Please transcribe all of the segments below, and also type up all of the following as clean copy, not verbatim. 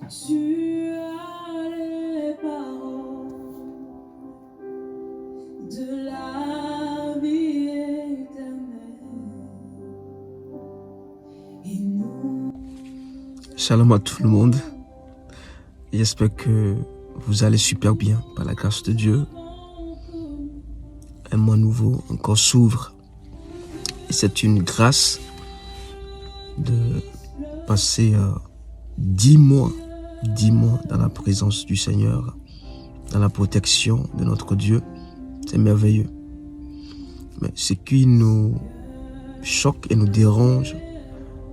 Tu as les paroles de la vie éternelle. Et nous... Shalom à tout le monde. J'espère que vous allez super bien par la grâce de Dieu. Un mois nouveau encore s'ouvre. Et c'est une grâce de passer 10 mois dans la présence du Seigneur, dans la protection de notre Dieu. C'est merveilleux. Mais ce qui nous choque et nous dérange,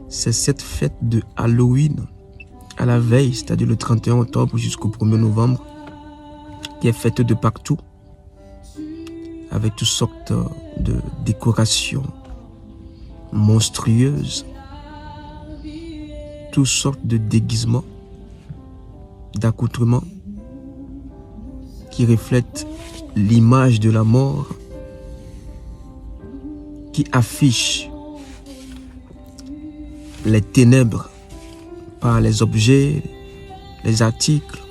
c'est cette fête de Halloween à la veille, c'est-à-dire le 31 octobre jusqu'au 1er novembre, qui est faite de partout, avec toutes sortes de décorations monstrueuses, toutes sortes de déguisements, d'accoutrements qui reflètent l'image de la mort, qui affichent les ténèbres par les objets, les articles,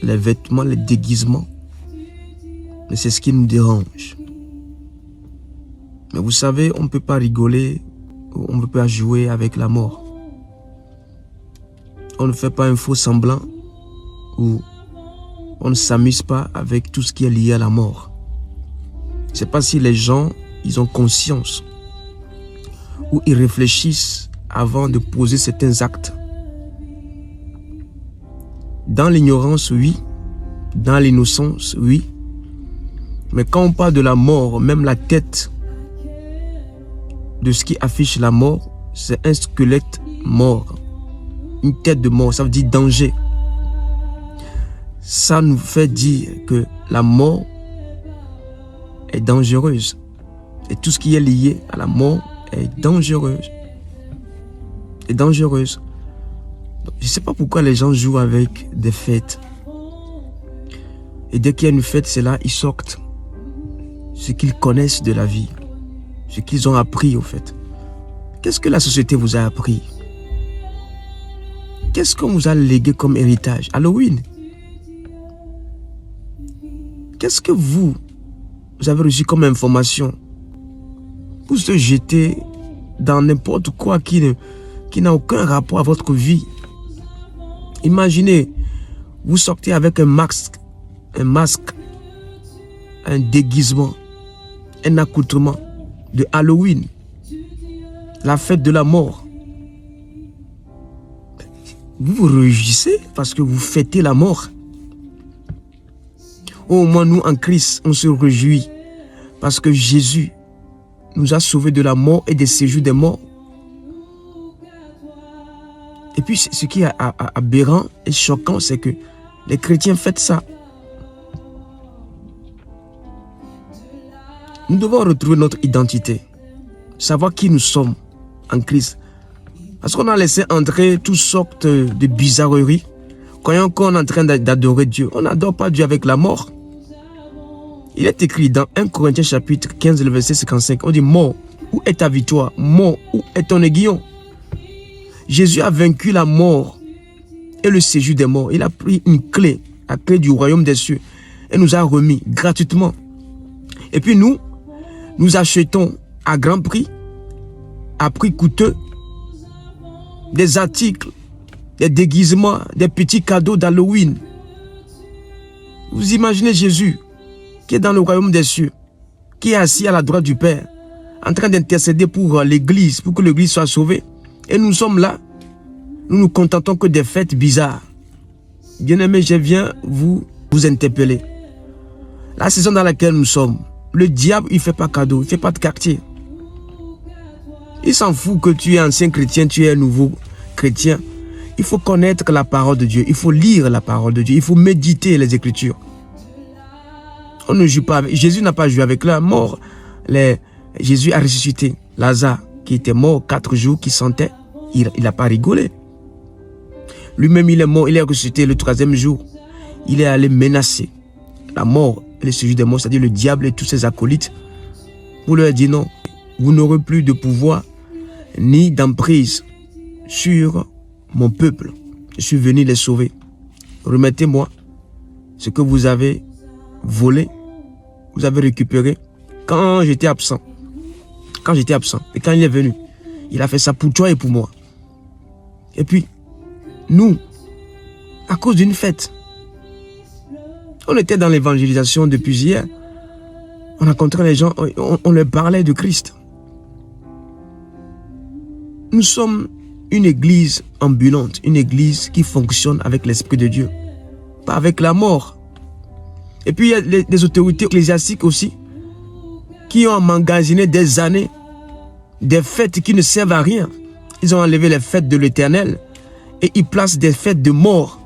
les vêtements, les déguisements. Mais c'est ce qui nous dérange. Mais vous savez, on ne peut pas rigoler, on ne peut pas jouer avec la mort. On ne fait pas un faux semblant ou on ne s'amuse pas avec tout ce qui est lié à la mort. Je ne sais pas si les gens, ils ont conscience ou ils réfléchissent avant de poser certains actes. Dans l'ignorance, oui. Dans l'innocence, oui. Mais quand on parle de la mort, même la tête de ce qui affiche la mort, c'est un squelette mort. Une tête de mort, ça veut dire danger. Ça nous fait dire que la mort est dangereuse. Et tout ce qui est lié à la mort est dangereuse. Est dangereuse. Je ne sais pas pourquoi les gens jouent avec des fêtes. Et dès qu'il y a une fête, c'est là, ils sortent ce qu'ils connaissent de la vie. Ce qu'ils ont appris au fait. Qu'est-ce que la société vous a appris? Qu'est-ce qu'on vous a légué comme héritage? Halloween. Qu'est-ce que vous avez reçu comme information pour se jeter dans n'importe quoi qui n'a aucun rapport à votre vie? Imaginez, vous sortez avec un masque, un déguisement, un accoutrement de Halloween, la fête de la mort. Vous vous réjouissez parce que vous fêtez la mort. Au moins nous en Christ, on se réjouit parce que Jésus nous a sauvés de la mort et des séjours des morts. Et puis ce qui est aberrant et choquant, c'est que les chrétiens fêtent ça. Nous devons retrouver notre identité, savoir qui nous sommes en Christ. Parce qu'on a laissé entrer toutes sortes de bizarreries. Croyant qu'on est en train d'adorer Dieu. On n'adore pas Dieu avec la mort. Il est écrit dans 1 Corinthiens chapitre 15, le verset 55. On dit, mort, où est ta victoire? Mort, où est ton aiguillon? Jésus a vaincu la mort et le séjour des morts. Il a pris une clé, la clé du royaume des cieux, et nous a remis gratuitement. Et puis nous achetons à grand prix, à prix coûteux, des articles, des déguisements, des petits cadeaux d'Halloween. Vous imaginez Jésus qui est dans le royaume des cieux, qui est assis à la droite du Père, en train d'intercéder pour l'Église, pour que l'Église soit sauvée. Et nous sommes là, nous nous contentons que des fêtes bizarres. Bien-aimés, je viens vous interpeller. La saison dans laquelle nous sommes, le diable, il ne fait pas cadeau, il ne fait pas de quartier. Il s'en fout que tu es ancien chrétien, tu es un nouveau chrétien. Il faut connaître la parole de Dieu, il faut lire la parole de Dieu, il faut méditer les Écritures. On ne joue pas avec... Jésus n'a pas joué avec la mort. Jésus a ressuscité Lazare, qui était mort 4 jours, qui sentait. Il n'a pas rigolé. Lui-même, il est mort, il est ressuscité le 3e jour. Il est allé menacer la mort et le séjour des morts, c'est-à-dire le diable et tous ses acolytes, pour leur dire non, vous n'aurez plus de pouvoir ni d'emprise sur mon peuple. Je suis venu les sauver. Remettez-moi ce que vous avez volé, vous avez récupéré quand j'étais absent. Quand j'étais absent. Et quand il est venu, il a fait ça pour toi et pour moi. Et puis, nous, à cause d'une fête, on était dans l'évangélisation depuis hier. On rencontrait les gens, on leur parlait de Christ. Nous sommes une église ambulante, une église qui fonctionne avec l'Esprit de Dieu, pas avec la mort. Et puis il y a des autorités ecclésiastiques aussi qui ont emmagasiné des années des fêtes qui ne servent à rien. Ils ont enlevé les fêtes de l'Éternel et ils placent des fêtes de mort,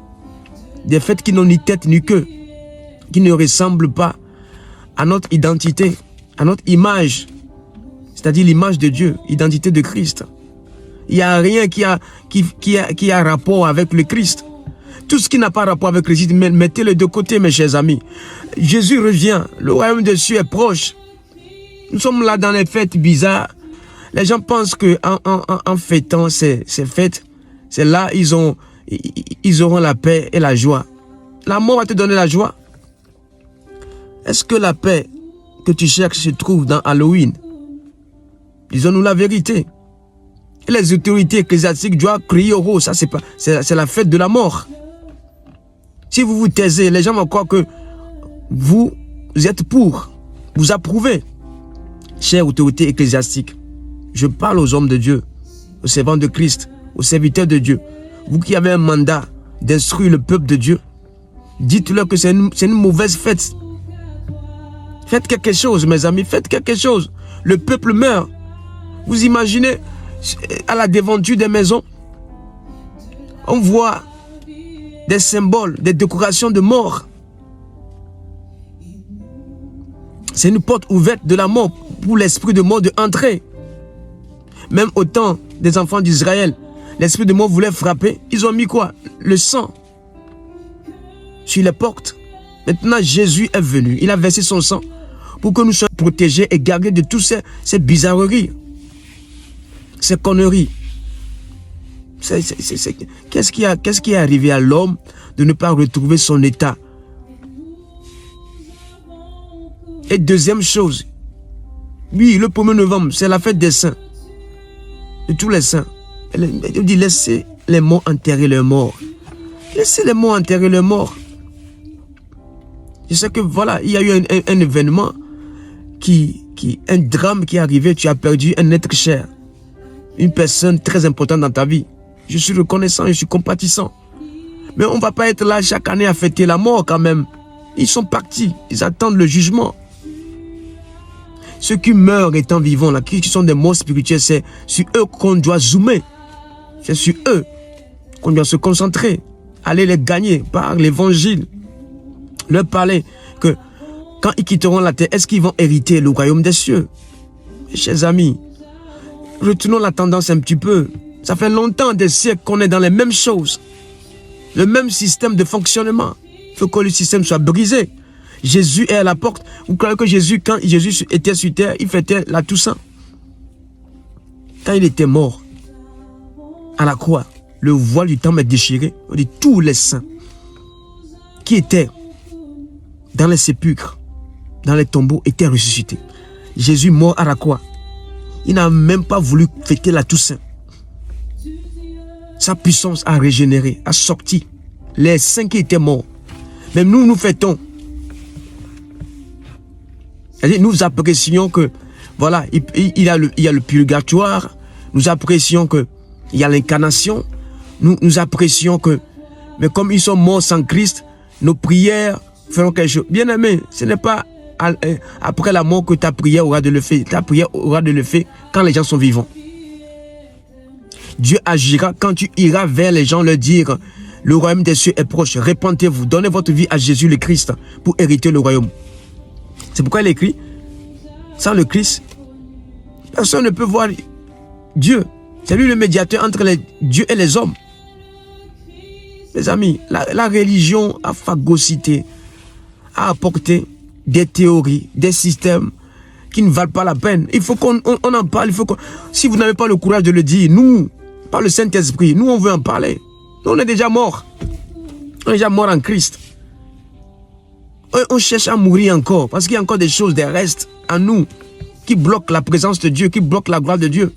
des fêtes qui n'ont ni tête ni queue, qui ne ressemblent pas à notre identité, à notre image, c'est-à-dire l'image de Dieu, l'identité de Christ. Il n'y a rien qui a rapport avec le Christ. Tout ce qui n'a pas rapport avec le Christ, mettez-le de côté, mes chers amis. Jésus revient, le royaume des cieux est proche. Nous sommes là dans les fêtes bizarres. Les gens pensent qu'en fêtant ces fêtes, c'est là ils auront la paix et la joie. La mort va te donner la joie. Est-ce que la paix que tu cherches se trouve dans Halloween? Disons-nous la vérité. Et les autorités ecclésiastiques doivent crier au haut. Ça, c'est la fête de la mort. Si vous vous taisez, les gens vont croire que vous êtes pour, vous approuvez. Chères autorités ecclésiastiques, je parle aux hommes de Dieu, aux servants de Christ, aux serviteurs de Dieu. Vous qui avez un mandat d'instruire le peuple de Dieu, dites-leur que c'est une mauvaise fête. Faites quelque chose, mes amis, faites quelque chose. Le peuple meurt. Vous imaginez, à la devanture des maisons, on voit des symboles, des décorations de mort. C'est une porte ouverte de la mort pour l'esprit de mort de entrer. Même au temps des enfants d'Israël, l'esprit de mort voulait frapper. Ils ont mis quoi? Le sang sur les portes. Maintenant, Jésus est venu. Il a versé son sang pour que nous soyons protégés et gardés de toutes ces bizarreries, ces conneries. Qu'est-ce qui est arrivé à l'homme de ne pas retrouver son état? Et deuxième chose, oui, le 1er novembre, c'est la fête des saints, de tous les saints. Il dit, laissez les morts enterrer leurs morts. Laissez les morts enterrer leurs morts. Je sais que voilà, il y a eu un événement, un drame qui est arrivé, tu as perdu un être cher, une personne très importante dans ta vie. Je suis reconnaissant, je suis compatissant. Mais on ne va pas être là chaque année à fêter la mort quand même. Ils sont partis, ils attendent le jugement. Ceux qui meurent étant vivants, là, qui sont des morts spirituels, c'est sur eux qu'on doit zoomer. C'est sur eux qu'on doit se concentrer, aller les gagner par l'évangile. Leur parler que quand ils quitteront la terre, est-ce qu'ils vont hériter le royaume des cieux? Mes chers amis, retenons la tendance un petit peu. Ça fait longtemps, des siècles qu'on est dans les mêmes choses. Le même système de fonctionnement. Il faut que le système soit brisé. Jésus est à la porte. Vous croyez que Jésus, quand Jésus était sur terre, il fêtait la Toussaint? Quand il était mort à la croix, le voile du temple est déchiré. On dit tous les saints qui étaient dans les sépulcres, dans les tombeaux, étaient ressuscités. Jésus mort à la croix. Il n'a même pas voulu fêter la Toussaint. Sa puissance a régénéré, a sorti les saints qui étaient morts. Même nous, nous fêtons. C'est-à-dire, nous apprécions que, voilà, il y a le purgatoire. Nous apprécions que il y a l'incarnation. Nous apprécions que, mais comme ils sont morts sans Christ, nos prières feront quelque chose. Bien aimé, ce n'est pas après la mort que ta prière aura de l'effet. Ta prière aura de l'effet quand les gens sont vivants. Dieu agira quand tu iras vers les gens leur dire le royaume des cieux est proche, répentez-vous, donnez votre vie à Jésus le Christ pour hériter le royaume. C'est pourquoi il écrit, sans le Christ, personne ne peut voir Dieu. C'est lui le médiateur entre Dieu et les hommes. Mes amis, la religion a phagocyté, a apporté des théories, des systèmes qui ne valent pas la peine. Il faut qu'on en parle. Si vous n'avez pas le courage de le dire, nous, par le Saint-Esprit, nous on veut en parler. Nous, on est déjà morts. On est déjà morts en Christ. On cherche à mourir encore parce qu'il y a encore des choses, des restes en nous qui bloquent la présence de Dieu, qui bloquent la gloire de Dieu.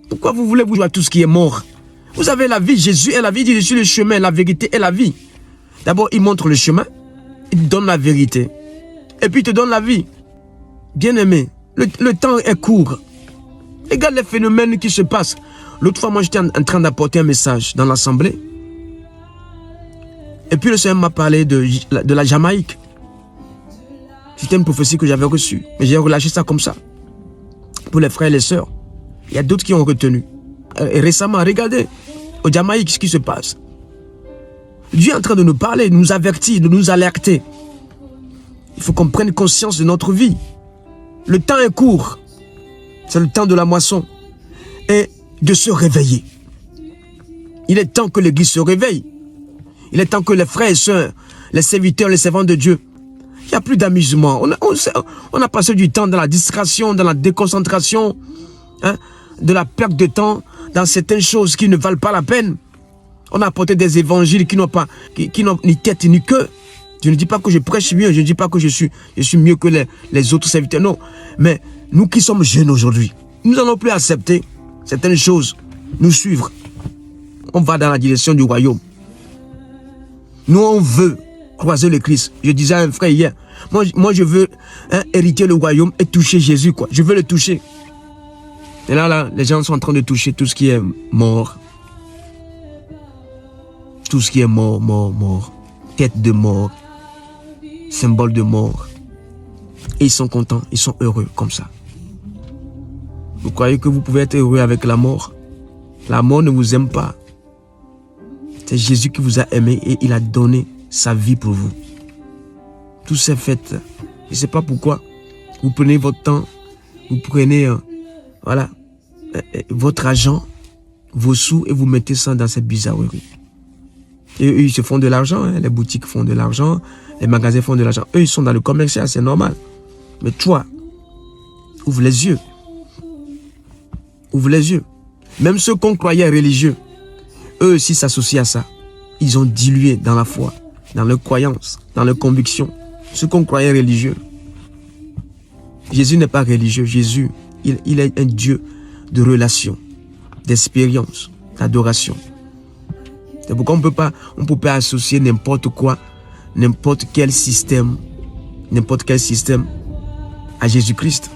Pourquoi vous voulez vous jouer à tout ce qui est mort? Vous avez la vie. Jésus est la vie. Il dit, je suis le chemin, la vérité et la vie. D'abord, il montre le chemin. Il donne la vérité. Et puis, il te donne la vie. Bien-aimé, le temps est court. Regarde les phénomènes qui se passent. L'autre fois, moi, j'étais en train d'apporter un message dans l'assemblée. Et puis, le Seigneur m'a parlé de la Jamaïque. C'était une prophétie que j'avais reçue. Mais j'ai relâché ça comme ça. Pour les frères et les sœurs. Il y a d'autres qui ont retenu. Et récemment, regardez, au Jamaïque, ce qui se passe. Dieu est en train de nous parler, de nous avertir, de nous alerter. Il faut qu'on prenne conscience de notre vie. Le temps est court. C'est le temps de la moisson. Et de se réveiller. Il est temps que l'Église se réveille. Il est temps que les frères et sœurs, les serviteurs, les servants de Dieu, il n'y a plus d'amusement. On a passé du temps dans la distraction, dans la déconcentration, hein, de la perte de temps, dans certaines choses qui ne valent pas la peine. On a apporté des évangiles qui n'ont ni tête ni queue. Je ne dis pas que je prêche mieux, je ne dis pas que je suis mieux que les autres serviteurs, non. Mais nous qui sommes jeunes aujourd'hui, nous n'allons plus accepter certaines choses, nous suivre. On va dans la direction du royaume. Nous, on veut croiser le Christ. Je disais à un frère hier, moi je veux hériter le royaume et toucher Jésus, quoi. Je veux le toucher. Et là, les gens sont en train de toucher tout ce qui est mort. Tout ce qui est mort, mort. Tête de mort. Symbole de mort. Et ils sont contents, ils sont heureux comme ça. Vous croyez que vous pouvez être heureux avec la mort? La mort ne vous aime pas. C'est Jésus qui vous a aimé et il a donné sa vie pour vous. Tout s'est fait. Je ne sais pas pourquoi. Vous prenez votre temps, vous prenez voilà, votre argent, vos sous et vous mettez ça dans cette bizarrerie. Et eux, ils se font de l'argent, hein. Les boutiques font de l'argent, les magasins font de l'argent. Eux, ils sont dans le commercial, c'est normal. Mais toi, ouvre les yeux. Ouvre les yeux. Même ceux qu'on croyait religieux, eux aussi s'associent à ça. Ils ont dilué dans la foi, dans leurs croyances, dans leurs convictions. Ceux qu'on croyait religieux. Jésus n'est pas religieux. Jésus, il est un Dieu de relation, d'expérience, d'adoration. C'est pourquoi on ne peut pas associer n'importe quoi, n'importe quel système à Jésus-Christ.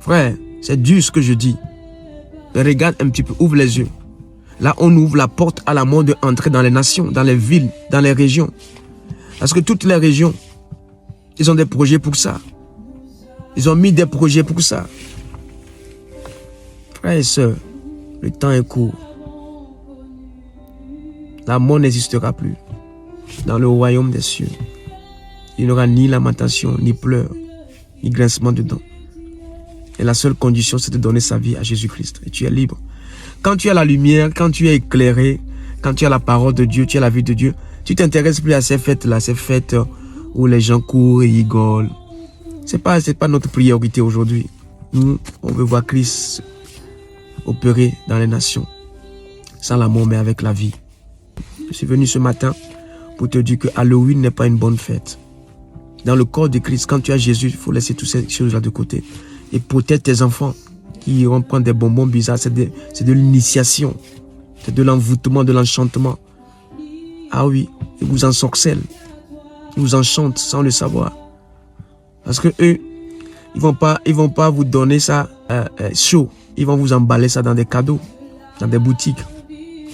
Frère, c'est dur ce que je dis. Regarde un petit peu, ouvre les yeux. Là, on ouvre la porte à la mort d'entrer dans les nations, dans les villes, dans les régions. Parce que toutes les régions, ils ont des projets pour ça. Ils ont mis des projets pour ça. Frères et sœurs, le temps est court. La mort n'existera plus. Dans le royaume des cieux, il n'y aura ni lamentation, ni pleurs, ni grincement de dents. Et la seule condition, c'est de donner sa vie à Jésus-Christ. Et tu es libre. Quand tu as la lumière, quand tu es éclairé, quand tu as la parole de Dieu, tu as la vie de Dieu, tu t'intéresses plus à ces fêtes-là, ces fêtes où les gens courent et rigolent. C'est pas notre priorité aujourd'hui. Nous, on veut voir Christ opérer dans les nations. Sans la mort, mais avec la vie. Je suis venu ce matin pour te dire que Halloween n'est pas une bonne fête. Dans le corps de Christ, quand tu as Jésus, il faut laisser toutes ces choses-là de côté. Et protège tes enfants qui iront prendre des bonbons bizarres. C'est de l'initiation. C'est de l'envoûtement, de l'enchantement. Ah oui, ils vous ensorcellent. Ils vous enchantent sans le savoir. Parce que eux, ils vont pas vous donner ça chaud. Ils vont vous emballer ça dans des cadeaux, dans des boutiques.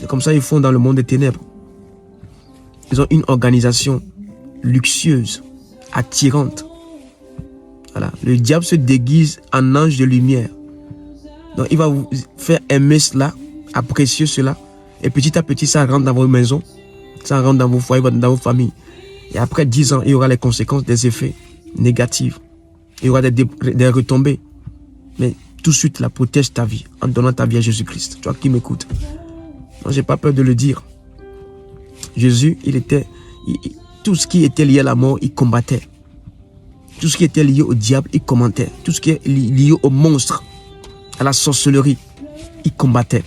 C'est comme ça qu'ils font dans le monde des ténèbres. Ils ont une organisation luxueuse, attirante. Voilà. Le diable se déguise en ange de lumière. Donc il va vous faire aimer cela, apprécier cela. Et petit à petit, ça rentre dans vos maisons, ça rentre dans vos foyers, dans vos familles. Et après 10 ans, il y aura les conséquences des effets négatifs. Il y aura des retombées. Mais tout de suite, là, protège ta vie en donnant ta vie à Jésus-Christ. Toi qui m'écoutes. Moi, j'ai pas peur de le dire. Jésus, tout ce qui était lié à la mort, il combattait. Tout ce qui était lié au diable, il commentait. Tout ce qui est lié au monstre, à la sorcellerie, il combattait.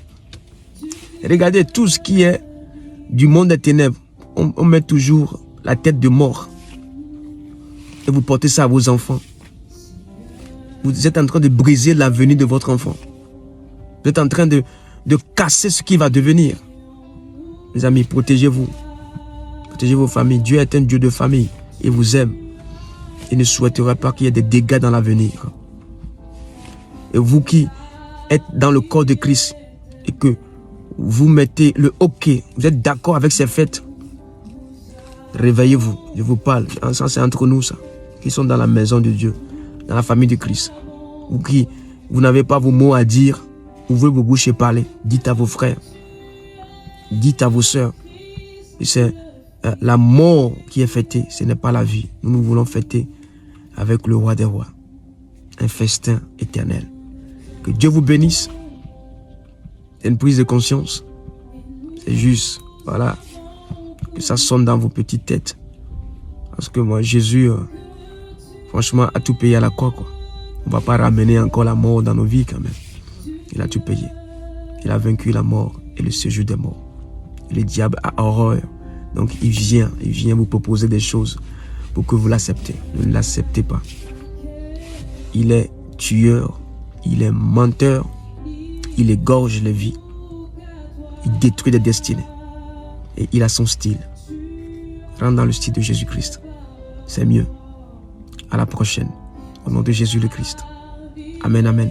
Regardez, tout ce qui est du monde des ténèbres, on met toujours la tête de mort. Et vous portez ça à vos enfants. Vous êtes en train de briser l'avenir de votre enfant. Vous êtes en train de casser ce qui va devenir. Mes amis, protégez-vous. Protégez vos familles. Dieu est un Dieu de famille. Il vous aime. Il ne souhaiterait pas qu'il y ait des dégâts dans l'avenir. Et vous qui êtes dans le corps de Christ et que vous mettez le hockey, vous êtes d'accord avec ces fêtes, réveillez-vous. Je vous parle. Ça, c'est entre nous, ça. Qui sont dans la maison de Dieu, dans la famille de Christ. Ou qui, vous n'avez pas vos mots à dire, ouvrez vos bouches et parlez. Dites à vos frères. Dites à vos sœurs. C'est la mort qui est fêtée, ce n'est pas la vie. Nous voulons fêter avec le roi des rois. Un festin éternel. Que Dieu vous bénisse. C'est une prise de conscience. C'est juste, voilà, que ça sonne dans vos petites têtes. Parce que moi, Jésus, franchement, a tout payé à la croix, quoi. On ne va pas ramener encore la mort dans nos vies, quand même. Il a tout payé. Il a vaincu la mort et le séjour des morts. Et le diable a horreur. Donc, il vient vous proposer des choses pour que vous l'acceptez. Ne l'acceptez pas. Il est tueur, il est menteur, il égorge les vies, il détruit des destinées. Et il a son style. Rentre dans le style de Jésus-Christ. C'est mieux. À la prochaine. Au nom de Jésus le Christ. Amen, amen.